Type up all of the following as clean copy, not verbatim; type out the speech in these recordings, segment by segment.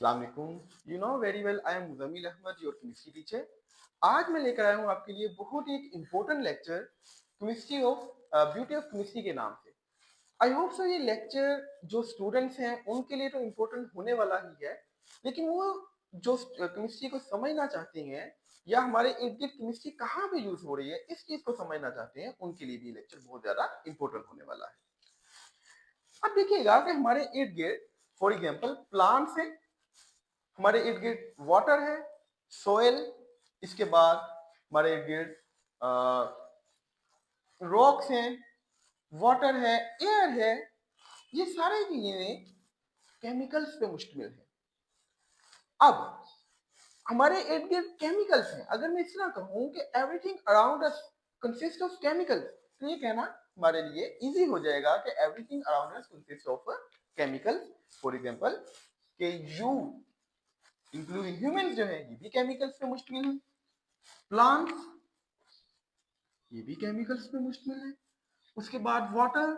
अस्सलामुअलैकुम। You know very well I am Muzammil Ahmad, your chemistry teacher. आज मैं लेकर आया हूँ आपके लिए बहुत ही एक important lecture, chemistry of beauty of chemistry के नाम से। आई होप सो ये लेक्चर जो स्टूडेंट्स हैं उनके लिए तो इम्पोर्टेंट होने वाला ही है, लेकिन वो जो केमिस्ट्री को समझना चाहते हैं या हमारे इर्द गिर्द केमिस्ट्री कहाँ पे यूज हो रही है इस चीज को समझना चाहते हैं, उनके लिए भी लेक्चर बहुत ज्यादा इम्पोर्टेंट होने वाला है। अब देखिएगा कि हमारे इर्द गिर्द फॉर एग्जाम्पल प्लांट्स है, हमारे इर्द गिर्द वाटर है, सोयल, इसके बाद हमारे इर्द गिर्द रॉक्स हैं, वाटर है, एयर है। ये सारे चीजें केमिकल्स पे मुश्तमिल है। अब हमारे इर्द गिर्द केमिकल्स हैं, अगर मैं इस तरह कहूं कि everything around us consist of chemicals, तो ये कहना हमारे लिए इजी हो जाएगा कि everything around us consist of chemicals. For example कि यू इंक्लूडिंग ह्यूमंस जो है ये भी केमिकल्स पे मुश्तमिल है, प्लांट्स ये भी केमिकल्स पे मुश्तमिल है, उसके बाद वाटर,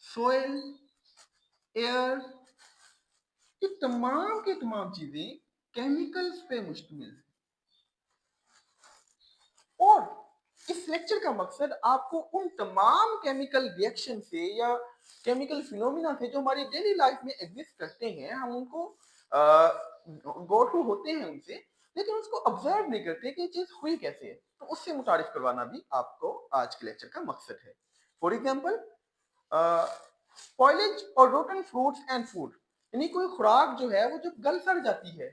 सोयल, एयर, ये तमाम की तमाम चीजें केमिकल्स पे मुश्तमिल है। और इस लेक्चर का मकसद आपको उन तमाम केमिकल रिएक्शन से या केमिकल फिनोमिना से जो हमारी डेली लाइफ में एग्जिस्ट करते हैं, हम उनको गो थ्रू होते हैं उनसे, लेकिन उसको ऑब्जर्व नहीं करते कि ये चीज हुई कैसे है, तो उससे मुतारिफ करवाना भी आपको आज के लेक्चर का मकसद है। फॉर एग्जाम्पल स्पॉइलेज और रोटन फ्रूट्स एंड फूड, यानी कोई खुराक जो है वो जब गल सड़ जाती है,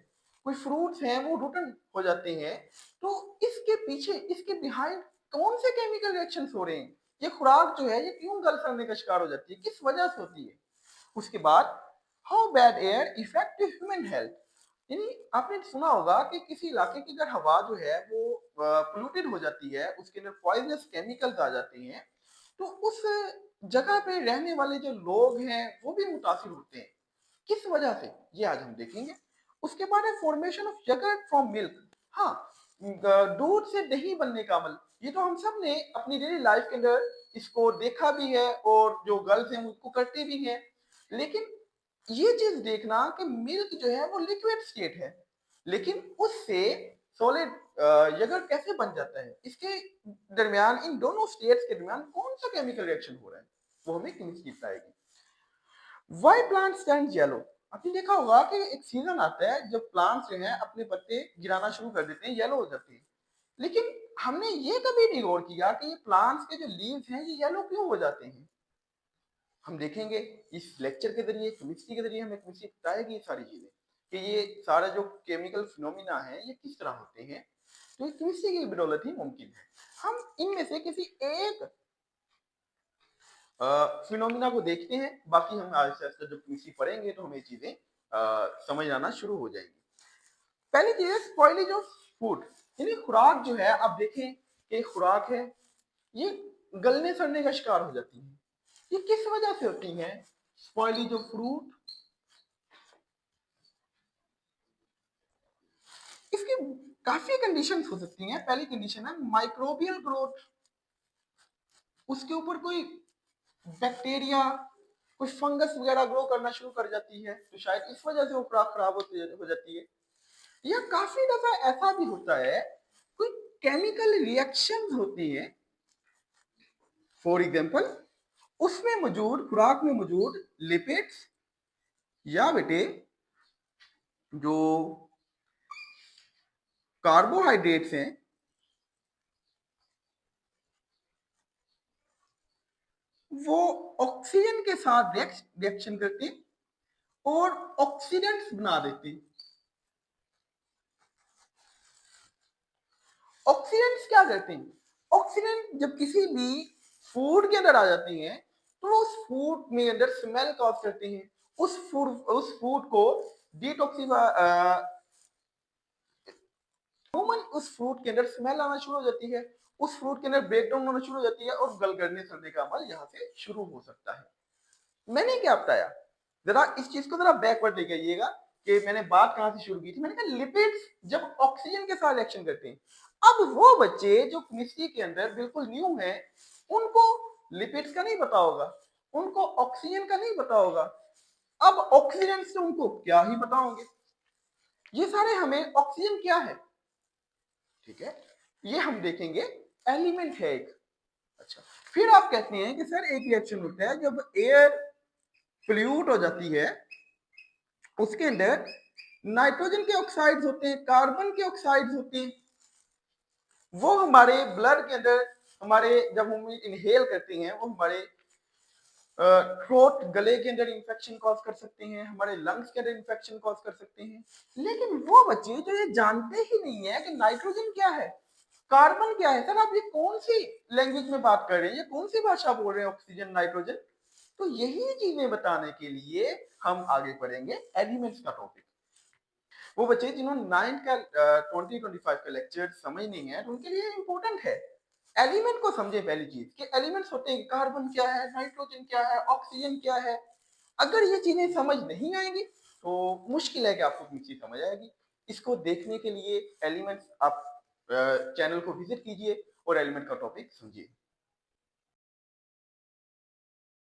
कोई फ्रूट्स हैं वो रोटन हो जाते हैं, तो इसके पीछे इसके बिहाइंड कौन से केमिकल रिएक्शंस हो रहे हैं, ये खुराक जो है ये क्यों गल सड़ने का शिकार हो जाती है, किस वजह से होती है। उसके बाद how bad air effect human health, यानी आपने सुना होगा कि किसी इलाके की अगर हवा जो है वो पोल्यूटेड हो जाती है, उसके अंदर पॉइजनस केमिकल्स आ जाते हैं, तो उस जगह पे रहने वाले जो लोग हैं वो भी मुतासिर होते हैं। किस वजह से, ये आज हम देखेंगे। उसके बाद है फॉर्मेशन ऑफ यगर्ट फ्रॉम मिल्क। हाँ, दूध से दही बनने का अमल, ये तो हम सब ने अपनी डेली लाइफ के अंदर इसको देखा भी है और जो गर्ल्स हैं उसको करते भी हैं। लेकिन ये चीज देखना कि मिल्क जो है वो लिक्विड स्टेट है, लेकिन उससे सॉलिड यगर्ट कैसे बन जाता है, इसके दरमियान, इन दोनों स्टेट्स के दरमियान कौन सा केमिकल रिएक्शन हो रहा है, वो हमें केमिस्ट्री बताएगी। वाई प्लांट्स टर्न येलो, आपने देखा होगा कि एक सीजन आता है जब प्लांट्स जो हैं अपने पत्ते गिराना शुरू कर देते हैं, येलो हो जाते हैं, लेकिन हमने ये कभी नहीं गौर किया कि ये प्लांट्स के जो लीव्स हैं ये येलो क्यों हो जाते हैं। हम देखेंगे इस लेक्चर के जरिए, केमिस्ट्री के जरिए हमें केमिस्ट्री बताएगी ये सारी चीजें कि ये सारा जो केमिकल फिनोमिना है ये किस तरह होते हैं, तो ये केमिस्ट्री की बदौलत ही मुमकिन है। हम इनमें से किसी एक फिनोमिना को देखते हैं, बाकी हम आहिस्ता आहिस्ता जब केमिस्ट्री पढ़ेंगे तो हमें चीजें समझ आना शुरू हो जाएंगी। पहली चीज है स्पॉइलेज ऑफ फूड, यानी खुराक जो है, आप देखें कि खुराक है ये गलने सड़ने का शिकार हो जाती है। ये किस वजह से होती है? स्पॉइलेज ऑफ फ्रूट, इसकी काफी कंडीशंस हो सकती हैं। पहली कंडीशन है माइक्रोबियल ग्रोथ, उसके ऊपर कोई बैक्टीरिया, कुछ फंगस वगैरह ग्रो करना शुरू कर जाती है, तो शायद इस वजह से वो खुराक खराब हो जाती है। या काफी दफा ऐसा भी होता है कोई केमिकल रिएक्शन होती है, फॉर एग्जाम्पल उसमें मौजूद, खुराक में मौजूद लिपिड्स या बेटे जो कार्बोहाइड्रेट्स हैं वो ऑक्सीजन के साथ रिएक्शन करते और ऑक्सीडेंट्स बना देते। ऑक्सीडेंट्स क्या करते हैं? ऑक्सीडेंट जब किसी भी फूड के अंदर आ जाते हैं तो वो उस फूड में अंदर स्मेल कॉज करते हैं, उस फूड को डिटॉक्सिफाई, उस फ्रूट के अंदर स्मेल आना शुरू हो जाती है, उस फ्रूट के अंदर ब्रेकडाउन होना शुरू हो जाती है और गलने सड़ने का अमल यहाँ से शुरू हो सकता है। मैंने क्या बताया, जरा इस चीज को जरा बैकवर्ड लेके आइएगा कि मैंने बात कहां से शुरू की थी। मैंने कहा लिपिड्स जब ऑक्सीजन के साथ रिएक्शन करते हैं, अब वो बच्चे जो केमिस्ट्री के अंदर बिल्कुल न्यू हैं उनको लिपिड्स का नहीं पता होगा, उनको ऑक्सीजन का नहीं पता होगा। अब ऑक्सीडेंट से उनको क्या ही बताओगे। ये सारे हमें ऑक्सीजन क्या है, ठीक है, ये हम देखेंगे एलिमेंट है एक। अच्छा, फिर आप कहते हैं कि सर एक रिएक्शन होता है जब एयर फ्लूइड हो जाती है, उसके अंदर नाइट्रोजन के ऑक्साइड्स होते हैं, कार्बन के ऑक्साइड्स होते हैं, वो हमारे ब्लड के अंदर, हमारे जब हम इनहेल करते हैं वो हमारे थ्रोट, गले के अंदर इंफेक्शन कॉज कर सकते हैं, हमारे लंग्स के अंदर इंफेक्शन कॉज कर सकते हैं। लेकिन वो बच्चे जो ये जानते ही नहीं है कि नाइट्रोजन क्या है, कार्बन क्या है। सर आप ये कौन सी लैंग्वेज में बात कर रहे हैं, ये कौन सी भाषा बोल रहे हैं, ऑक्सीजन नाइट्रोजन। तो यही चीजें बताने के लिए हम आगे बढ़ेंगे एलिमेंट्स का टॉपिक। वो बच्चे जिन्होंने 9 का 2025 का लेक्चर समझ नहीं है, तो उनके लिए इंपॉर्टेंट है एलिमेंट को समझे। पहली चीज कि एलिमेंट्स होते हैं, कार्बन क्या है, नाइट्रोजन क्या है, ऑक्सीजन क्या है। अगर ये चीजें समझ नहीं आएंगी तो मुश्किल है कि आपको कोई चीज समझ आएगी। इसको देखने के लिए एलिमेंट्स आप चैनल को विजिट कीजिए और एलिमेंट का टॉपिक समझिए।